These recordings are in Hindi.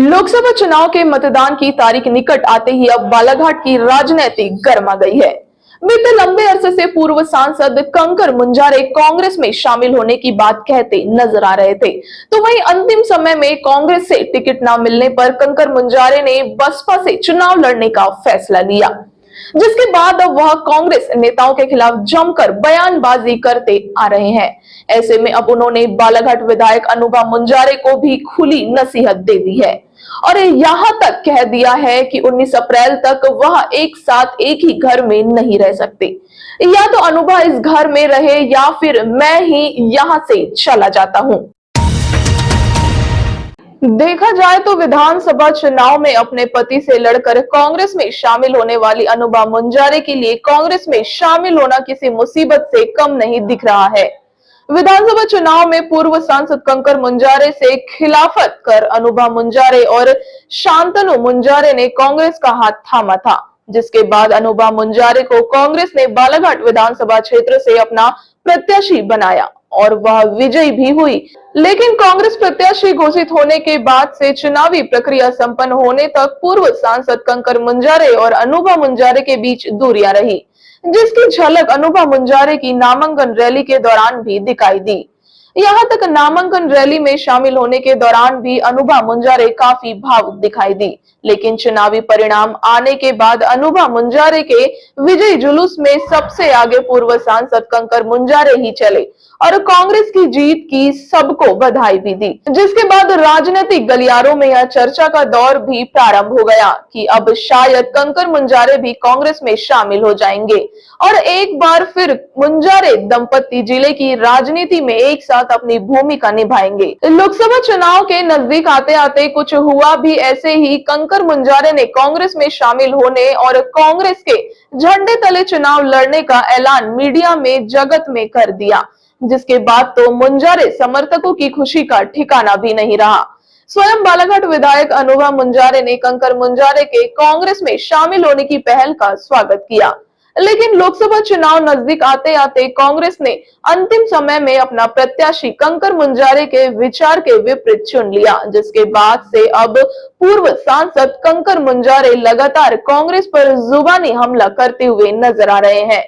लोकसभा चुनाव के मतदान की तारीख निकट आते ही अब बालाघाट की राजनीति गर्मा गई है। बीते लंबे अरसे से पूर्व सांसद कंकर मुंजारे कांग्रेस में शामिल होने की बात कहते नजर आ रहे थे, तो वहीं अंतिम समय में कांग्रेस से टिकट न मिलने पर कंकर मुंजारे ने बसपा से चुनाव लड़ने का फैसला लिया, जिसके बाद अब वह कांग्रेस नेताओं के खिलाफ जमकर बयानबाजी करते आ रहे हैं। ऐसे में अब उन्होंने बालाघाट विधायक अनुभा मुंजारे को भी खुली नसीहत दे दी है और यहां तक कह दिया है कि 19 अप्रैल तक वह एक साथ एक ही घर में नहीं रह सकते। या तो अनुभा इस घर में रहे या फिर मैं ही यहां से चला जाता हूं। देखा जाए तो विधानसभा चुनाव में अपने पति से लड़कर कांग्रेस में शामिल होने वाली अनुभा मुंजारे के लिए कांग्रेस में शामिल होना किसी मुसीबत से कम नहीं दिख रहा है। विधानसभा चुनाव में पूर्व सांसद कंकर मुंजारे से खिलाफत कर अनुभा मुंजारे और शांतनु मुंजारे ने कांग्रेस का हाथ थामा था, जिसके बाद अनुभा मुंजारे को कांग्रेस ने बालाघाट विधानसभा क्षेत्र से अपना प्रत्याशी बनाया और वह विजयी भी हुई। लेकिन कांग्रेस प्रत्याशी घोषित होने के बाद से चुनावी प्रक्रिया संपन्न होने तक पूर्व सांसद कंकर मुंजारे और अनुभा मुंजारे के बीच दूरियां रही, जिसकी झलक अनुभा मुंजारे की नामांकन रैली के दौरान भी दिखाई दी। यहाँ तक नामांकन रैली में शामिल होने के दौरान भी अनुभा मुंजारे काफी भावुक दिखाई दी, लेकिन चुनावी परिणाम आने के बाद अनुभा मुंजारे के विजय जुलूस में सबसे आगे पूर्व सांसद कंकर मुंजारे ही चले और कांग्रेस की जीत की सबको बधाई भी दी, जिसके बाद राजनीतिक गलियारों में यह चर्चा का दौर भी प्रारंभ हो गया कि अब शायद कंकर मुंजारे भी कांग्रेस में शामिल हो जाएंगे और एक बार फिर मुंजारे दंपति जिले की राजनीति में एक साथ अपनी भूमिका निभाएंगे। लोकसभा चुनाव के नजदीक आते आते कुछ हुआ भी ऐसे ही। कंकर मुंजारे ने कांग्रेस में शामिल होने और कांग्रेस के झंडे तले चुनाव लड़ने का ऐलान मीडिया में जगत में कर दिया, जिसके बाद तो मुंजारे समर्थकों की खुशी का ठिकाना भी नहीं रहा। स्वयं बालाघाट विधायक अनुभा मुंजारे ने कंकर मुंजारे के कांग्रेस में शामिल होने की पहल का स्वागत किया, लेकिन लोकसभा चुनाव नजदीक आते आते कांग्रेस ने अंतिम समय में अपना प्रत्याशी कंकर मुंजारे के विचार के विपरीत चुन लिया, जिसके बाद से अब पूर्व सांसद कंकर मुंजारे लगातार कांग्रेस पर जुबानी हमला करते हुए नजर आ रहे हैं।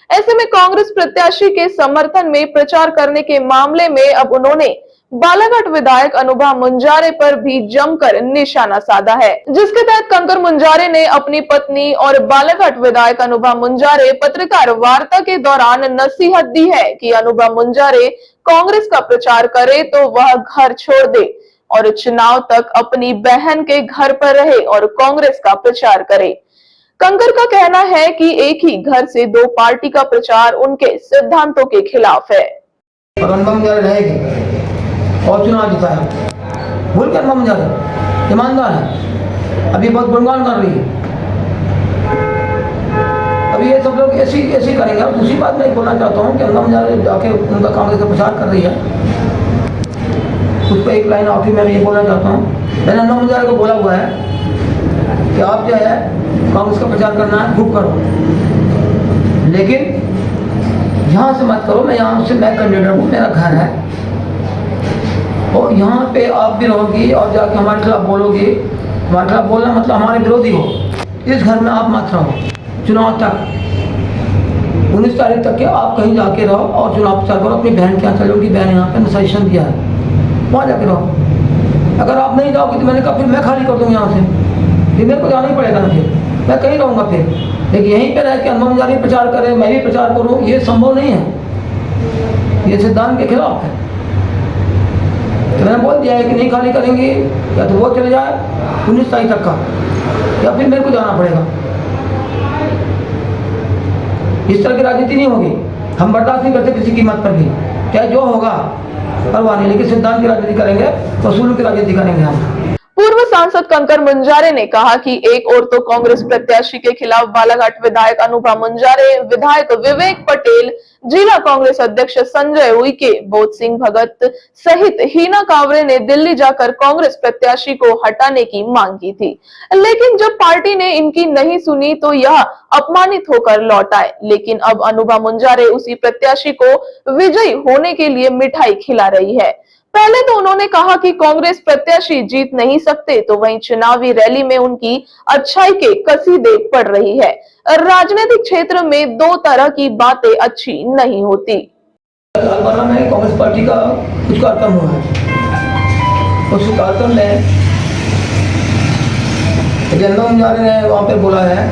ऐसे में कांग्रेस प्रत्याशी के समर्थन में प्रचार करने के मामले में अब उन्होंने बालाघाट विधायक अनुभा मुंजारे पर भी जमकर निशाना साधा है, जिसके तहत कंकर मुंजारे ने अपनी पत्नी और बालाघाट विधायक अनुभा मुंजारे पत्रकार वार्ता के दौरान नसीहत दी है कि अनुभा मुंजारे कांग्रेस का प्रचार करे तो वह घर छोड़ दे और चुनाव तक अपनी बहन के घर पर रहे और कांग्रेस का प्रचार करे। कंकर का कहना है कि एक ही घर से दो पार्टी का प्रचार उनके सिद्धांतों के खिलाफ है। और चुनाव जिताया, भूल कर मुंजारे ईमानदार है, अभी बहुत गुणगान कर रही है। अभी ये सब लोग ऐसी करेंगे। अब दूसरी बात मैं बोलना चाहता हूँ कि अनुभा मुंजारे जाके उनका कांग्रेस का प्रचार कर रही है, उस पर एक लाइन आखिर में ये बोलना चाहता हूँ। मैंने अनुभा मुंजारे को बोला हुआ है कि आप जो है कांग्रेस का प्रचार करना है खूब करो, लेकिन यहाँ से मत करो। मैं यहाँ से मैं कैंडिडेट हूँ, मेरा घर है और यहाँ पे आप भी रहोगी और जाके हमारे खिलाफ बोलोगी। हमारे खिलाफ बोलना मतलब हमारे विरोधी हो। इस घर में आप मत रहो चुनाव तक, 19 तारीख तक के आप कहीं जाके रहो और चुनाव प्रचार करो। अपनी बहन के यहाँ चलो, उनकी बहन यहाँ पे सजेशन दिया है, वहाँ जाके रहो। अगर आप नहीं जाओगे तो मैंने कहा फिर मैं खाली कर दूँगा यहाँ से, फिर मेरे को जाना ही पड़ेगा ना, फिर मैं कहीं रहूँगा फिर। लेकिन यहीं पर रह के अनुभा मुंजारे प्रचार करें, मैं भी प्रचार करूँ, ये संभव नहीं है, ये सिद्धांत के खिलाफ है। तो मैंने बोल दिया है कि नहीं खाली करेंगे, या तो वो चले जाए 19 तारीख तक का, या फिर मेरे को जाना पड़ेगा। इस तरह की राजनीति नहीं होगी, हम बर्दाश्त नहीं करते किसी कीमत पर भी, चाहे जो होगा परवाह नहीं, लेकिन सिद्धांत की राजनीति करेंगे, वसूल की राजनीति करेंगे हम। पूर्व सांसद कंकर मुंजारे ने कहा कि एक ओर तो कांग्रेस प्रत्याशी के खिलाफ बालाघाट विधायक अनुभा मुंजारे, विधायक विवेक पटेल, जिला कांग्रेस अध्यक्ष संजय उइके, बोध सिंह भगत सहित हीना कांवरे ने दिल्ली जाकर कांग्रेस प्रत्याशी को हटाने की मांग की थी, लेकिन जब पार्टी ने इनकी नहीं सुनी तो यह अपमानित होकर लौट आए। लेकिन अब अनुभा मुंजारे उसी प्रत्याशी को विजयी होने के लिए मिठाई खिला रही है। पहले तो उन्होंने कहा कि कांग्रेस प्रत्याशी जीत नहीं सकते, तो वहीं चुनावी रैली में उनकी अच्छाई के कसीदे पड़ रही है। राजनीतिक क्षेत्र में दो तरह की बातें अच्छी नहीं होती। अलवरा में कांग्रेस पार्टी का कुछ कार्यक्रम हुआ है। उस कार्यक्रम में जनता मुंजारे ने वहाँ पे बोला है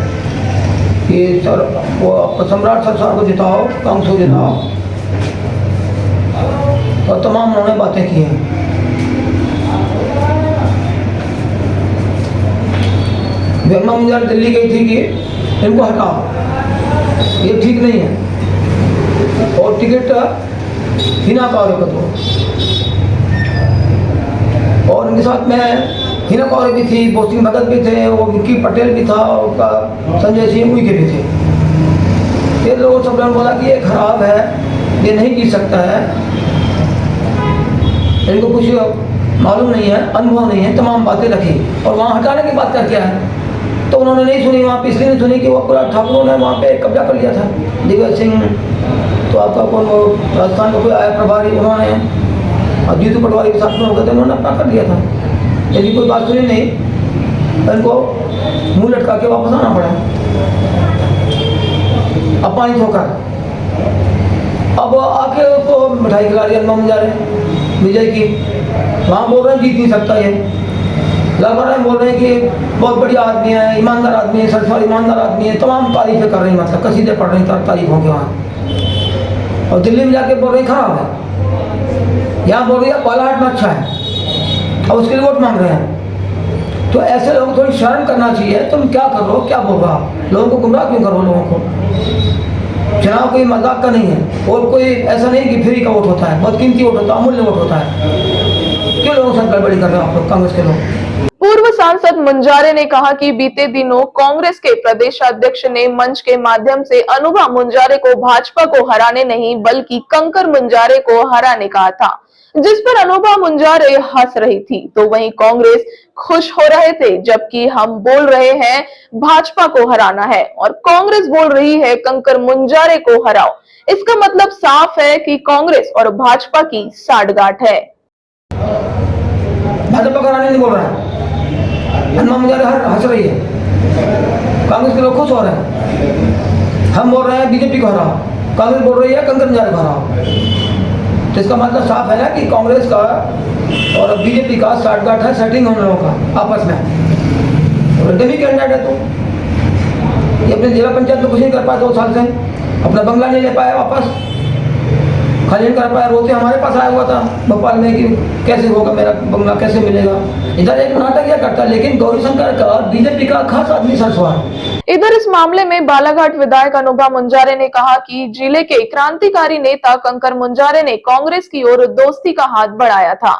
कि सर वो सम्राट सरसार को जिताओ, कांग्रेस को जिताओ, और तमाम उन्होंने बातें की हैं। जनता मुंजारे दिल्ली गई थी कि इनको हटाओ, ये ठीक नहीं है, और टिकट हिना कौर को दो। और उनके साथ में हिना कौर भी थी, बोस सिंह भगत भी थे, वो विक्की पटेल भी था, और संजय सिंह उनके भी थे। ये लोग सब लोगों ने बोला कि ये खराब है, ये नहीं जीत सकता है, इनको कुछ मालूम नहीं है, अनुभव नहीं है, तमाम बातें रखी। और वहाँ हटाने की बात क्या है, तो उन्होंने नहीं सुनी। वहाँ पे इसलिए नहीं सुनी कि वो पूरा ठाकुरों ने वहाँ पे कब्जा कर लिया था। दिग्विजय सिंह तो आपका कौन, वो राजस्थान का कोई आया प्रभारी, उन्होंने और जीतू पटवारी के साथ में हो गए थे, उन्होंने अपना कर लिया था। यदि कोई बात सुनी नहीं तो इनको मुंह लटका के वापस आना पड़ा, अपमानित होकर। अब आके उसको मिठाई खिला रही है जा रहे विजय की, वहाँ बोल रहे हैं जीत नहीं सकता ये। लगातार बोल रहे हैं कि बहुत बढ़िया आदमी है, ईमानदार आदमी है, सरसवार ईमानदार आदमी है, तमाम तारीफें कर रही हैं, मतलब कसीदे पढ़ रही तारीफों के वहाँ। और दिल्ली में जाके बोल रही खराब है, यहाँ बोल रही है बालाहाट में अच्छा है, और उसके लिए वोट मांग रहे हैं। तो ऐसे लोगों को थोड़ी शर्म करना चाहिए। तुम क्या कर रहे हो, क्या बोल रहा हो, लोगों को गुमराह क्यों करो। लोगों को चुनाव कोई मजाक का नहीं है, और कोई ऐसा नहीं कि फ्री का वोट होता है, बहुत कीमती वोट होता है, अमूल्य वोट होता है। क्यों लोगों से गड़बड़ी कर रहे हो आप लोग, कांग्रेस के लोग। पूर्व सांसद मुंजारे ने कहा कि बीते दिनों कांग्रेस के प्रदेशाध्यक्ष ने मंच के माध्यम से अनुभा मुंजारे को भाजपा को हराने नहीं बल्कि कंकर मुंजारे को हराने कहा था, जिस पर अनुभा मुंजारे हंस रही थी, तो वहीं कांग्रेस खुश हो रहे थे। जबकि हम बोल रहे हैं भाजपा को हराना है और कांग्रेस बोल रही है कंकर मुंजारे को हराओ। इसका मतलब साफ है कि कांग्रेस और भाजपा की साठगांठ है। भाजपा को हराने नहीं बोल रहा है, अनुभा मुंजारे हंस रही है, कांग्रेस के लोग खुश हो रहे हैं। हम बोल रहे हैं बीजेपी को हराओ, कांग्रेस बोल रही है कंकर मुंजारे को हराओ। तो इसका मतलब साफ है ना कि कांग्रेस का और बीजेपी का साठगांठ है, सेटिंग हम लोगों का आपस में। और डमी कैंडिडेट है, तो ये अपने जिला पंचायत में कुछ नहीं कर पाया 2 साल से, अपना बंगला नहीं ले पाया वापस, खाली नहीं कर पाया। रोते हमारे पास आया हुआ था भोपाल में कि कैसे होगा मेरा बंगला, कैसे मिलेगा। इधर एक नाटक यह करता है, लेकिन गौरीशंकर का बीजेपी का खास आदमी सरसवार। इधर इस मामले में बालाघाट विधायक अनुभा मुंजारे ने कहा कि जिले के क्रांतिकारी नेता कंकर मुंजारे ने कांग्रेस की ओर दोस्ती का हाथ बढ़ाया था।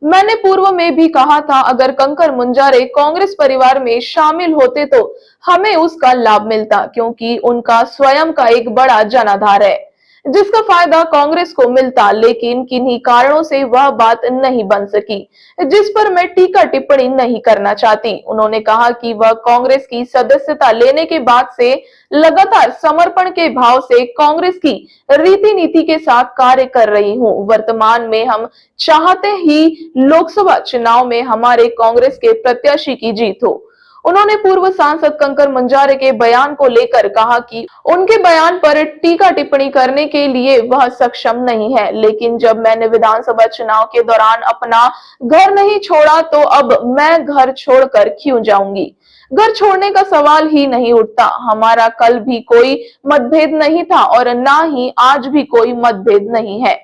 मैंने पूर्व में भी कहा था, अगर कंकर मुंजारे कांग्रेस परिवार में शामिल होते तो हमें उसका लाभ मिलता, क्योंकि उनका स्वयं का एक बड़ा जनाधार है जिसका फायदा कांग्रेस को मिलता, लेकिन किन्हीं कारणों से वह बात नहीं बन सकी, जिस पर मैं टीका टिप्पणी नहीं करना चाहती। उन्होंने कहा कि वह कांग्रेस की सदस्यता लेने के बाद से लगातार समर्पण के भाव से कांग्रेस की रीति नीति के साथ कार्य कर रही हूं। वर्तमान में हम चाहते ही लोकसभा चुनाव में हमारे कांग्रेस के प्रत्याशी की जीत हो। उन्होंने पूर्व सांसद कंकर मुंजारे के बयान को लेकर कहा कि उनके बयान पर टीका टिप्पणी करने के लिए वह सक्षम नहीं है, लेकिन जब मैंने विधानसभा चुनाव के दौरान अपना घर नहीं छोड़ा तो अब मैं घर छोड़कर क्यों जाऊंगी। घर छोड़ने का सवाल ही नहीं उठता। हमारा कल भी कोई मतभेद नहीं था और ना ही आज भी कोई मतभेद नहीं है।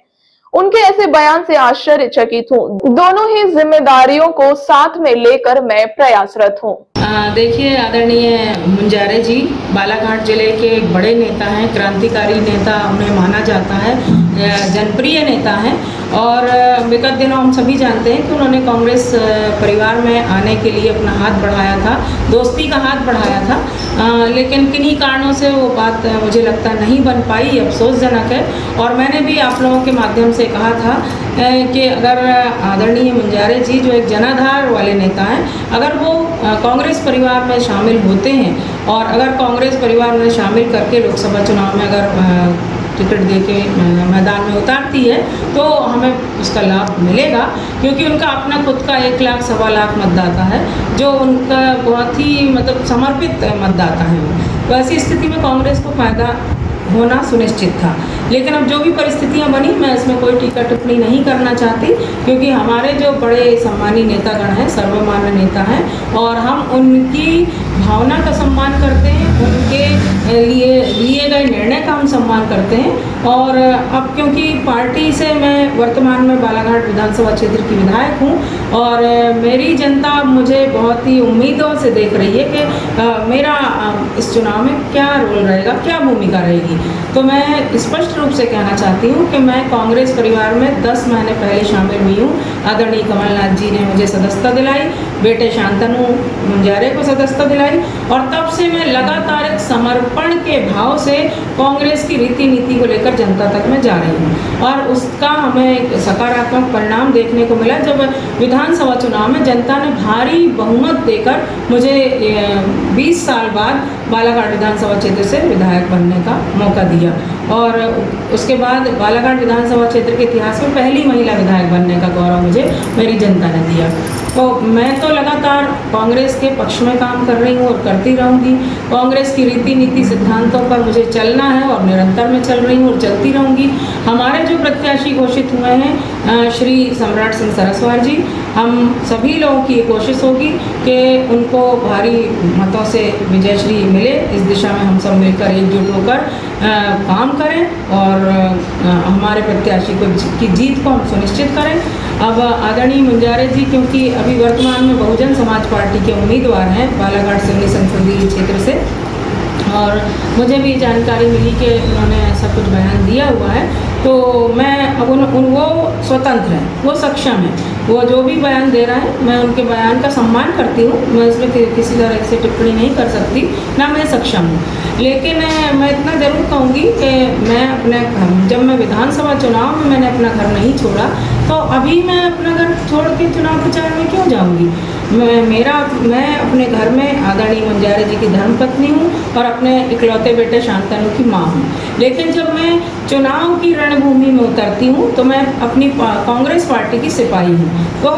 उनके ऐसे बयान से आश्चर्यचकित हूँ। दोनों ही जिम्मेदारियों को साथ में लेकर मैं प्रयासरत हूँ। देखिए, आदरणीय मुंजारे जी बालाघाट जिले के एक बड़े नेता हैं, क्रांतिकारी नेता उन्हें माना जाता है, जनप्रिय नेता हैं। और विगत दिनों हम सभी जानते हैं कि उन्होंने कांग्रेस परिवार में आने के लिए अपना हाथ बढ़ाया था, दोस्ती का हाथ बढ़ाया था, लेकिन किन्हीं कारणों से वो बात मुझे लगता नहीं बन पाई, अफसोसजनक है। और मैंने भी आप लोगों के माध्यम से कहा था कि अगर आदरणीय मुंजारे जी जो एक जनाधार वाले नेता हैं, अगर वो कांग्रेस परिवार में शामिल होते हैं और अगर कांग्रेस परिवार में शामिल करके लोकसभा चुनाव में अगर टिकट दे के मैदान में उतारती है तो हमें उसका लाभ मिलेगा, क्योंकि उनका अपना खुद का 1 लाख सवा लाख मतदाता है, जो उनका बहुत ही मतलब समर्पित मतदाता है वो। तो ऐसी स्थिति में कांग्रेस को फ़ायदा होना सुनिश्चित था। लेकिन अब जो भी परिस्थितियां बनी, मैं इसमें कोई टीका टिप्पणी नहीं करना चाहती, क्योंकि हमारे जो बड़े सम्मानी नेतागण हैं, सर्वमान्य नेता हैं, और हम उनकी भावना का सम्मान करते हैं, उनके लिए गए निर्णय का हम सम्मान करते हैं। और अब क्योंकि पार्टी से मैं वर्तमान में बालाघाट विधानसभा क्षेत्र की विधायक हूँ, और मेरी जनता मुझे बहुत ही उम्मीदों से देख रही है कि मेरा इस चुनाव में क्या रोल रहेगा, क्या भूमिका रहेगी। तो मैं स्पष्ट रूप से कहना चाहती हूँ कि मैं कांग्रेस परिवार में 10 महीने पहले शामिल हुई हूँ। आदरणीय कमलनाथ जी ने मुझे सदस्यता दिलाई, बेटे शांतनु मुंजारे को सदस्यता दिलाई, और तब से मैं लगातार एक समर्पण के भाव से कांग्रेस की रीति नीति को लेकर जनता तक मैं जा रही हूँ। और उसका हमें एक सकारात्मक परिणाम देखने को मिला जब विधानसभा चुनाव में जनता ने भारी बहुमत देकर मुझे 20 साल बाद बालाघाट विधानसभा क्षेत्र से विधायक बनने का मौका दिया। और उसके बाद बालाघाट विधानसभा क्षेत्र के इतिहास में पहली महिला विधायक बनने का गौरव मुझे मेरी जनता ने दिया। तो मैं तो लगातार कांग्रेस के पक्ष में काम कर रही हूँ और करती रहूँगी। कांग्रेस की रीति नीति सिद्धांतों पर मुझे चलना है और निरंतर मैं चल रही हूँ और चलती रहूँगी। हमारे जो प्रत्याशी घोषित हुए हैं श्री सम्राट सिंह सरस्वार जी, हम सभी लोगों की ये कोशिश होगी कि उनको भारी मतों से विजयश्री मिले। इस दिशा में हम सब मिलकर एकजुट होकर काम करें और हमारे प्रत्याशी की जीत को हम सुनिश्चित करें। अब आदरणीय मुंजारे जी क्योंकि अभी वर्तमान में बहुजन समाज पार्टी के उम्मीदवार हैं बालाघाट सिवनी संसदीय क्षेत्र से, और मुझे भी जानकारी मिली कि उन्होंने ऐसा कुछ बयान दिया हुआ है, तो मैं अब वो स्वतंत्र हैं, वो सक्षम हैं, वो जो भी बयान दे रहा है मैं उनके बयान का सम्मान करती हूँ। मैं इसमें किसी तरह से टिप्पणी नहीं कर सकती, ना मैं सक्षम हूँ। लेकिन मैं इतना ज़रूर कहूँगी कि मैं अपने जब मैं विधानसभा चुनाव में मैंने अपना घर नहीं छोड़ा, तो अभी मैं अपना घर छोड़ के चुनाव प्रचार में क्यों जाऊँगी। मैं अपने घर में आदरणीय मुंजारे जी की धर्मपत्नी हूँ और अपने इकलौते बेटे शांतनु की माँ हूँ। लेकिन जब मैं चुनाव की रणभूमि में उतरती हूँ तो मैं अपनी कांग्रेस पार्टी की सिपाही हूँ। तो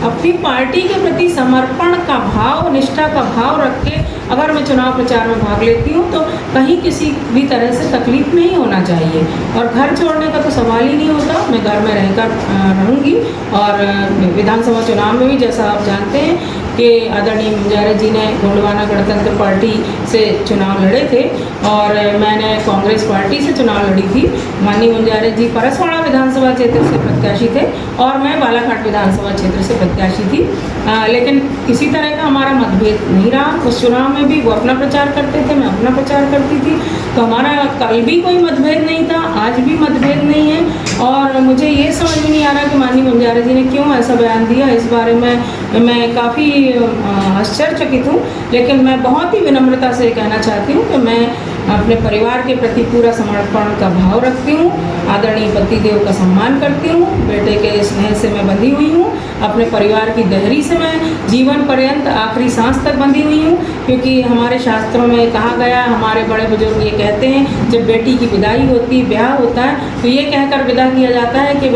अपनी पार्टी के प्रति समर्पण का भाव, निष्ठा का भाव रख के अगर मैं चुनाव प्रचार में भाग लेती हूँ तो कहीं किसी भी तरह से तकलीफ नहीं होना चाहिए, और घर छोड़ने का तो सवाल ही नहीं होता। मैं घर में रहकर रहूँगी, और विधानसभा चुनाव में भी जैसा आप जानते हैं कि आदरणीय मुंजारे जी ने गोंडवाना गणतंत्र पार्टी से चुनाव लड़े थे और मैंने कांग्रेस पार्टी से चुनाव लड़ी थी। माननीय मुंजारे जी परसवाड़ा विधानसभा क्षेत्र से प्रत्याशी थे और मैं बालाघाट विधानसभा क्षेत्र से प्रत्याशी थी। लेकिन किसी तरह का हमारा मतभेद नहीं रहा। उस चुनाव में भी वो अपना प्रचार करते थे, मैं अपना प्रचार करती थी, तो हमारा कल भी कोई मतभेद नहीं था, आज भी मतभेद नहीं है। और मुझे ये समझ में नहीं आ रहा कि माननीय मुंजारे जी ने क्यों ऐसा बयान दिया। इस बारे में मैं काफ़ी आश्चर्यचकित हूँ, लेकिन मैं बहुत ही विनम्रता से कहना चाहती हूँ कि मैं अपने परिवार के प्रति पूरा समर्पण का भाव रखती हूँ, आदरणीय पतिदेव का सम्मान करती हूँ, बेटे के स्नेह से मैं बंधी हुई हूँ, अपने परिवार की देहरी से मैं जीवन पर्यंत आखिरी सांस तक बंधी हुई हूँ। क्योंकि हमारे शास्त्रों में कहा गया, हमारे बड़े बुजुर्ग ये कहते हैं, जब बेटी की विदाई होती, ब्याह होता है, तो ये कहकर विदा किया जाता है कि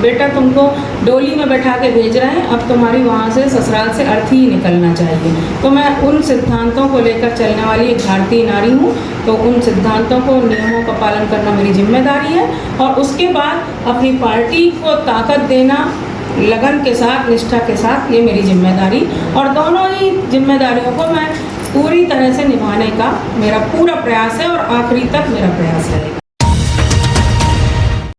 बेटा तुमको डोली में बैठा के भेज रहे हैं, अब तुम्हारी वहाँ से ससुराल से अर्थ ही निकलना चाहिए। तो मैं उन सिद्धांतों को लेकर चलने वाली एक भारतीय नारी हूँ, तो उन सिद्धांतों को, नियमों का पालन करना मेरी जिम्मेदारी है, और उसके बाद अपनी पार्टी को ताकत देना लगन के साथ, निष्ठा के साथ, ये मेरी जिम्मेदारी, और दोनों ही जिम्मेदारियों को मैं पूरी तरह से निभाने का मेरा पूरा प्रयास है और आखिरी तक मेरा प्रयास रहेगा।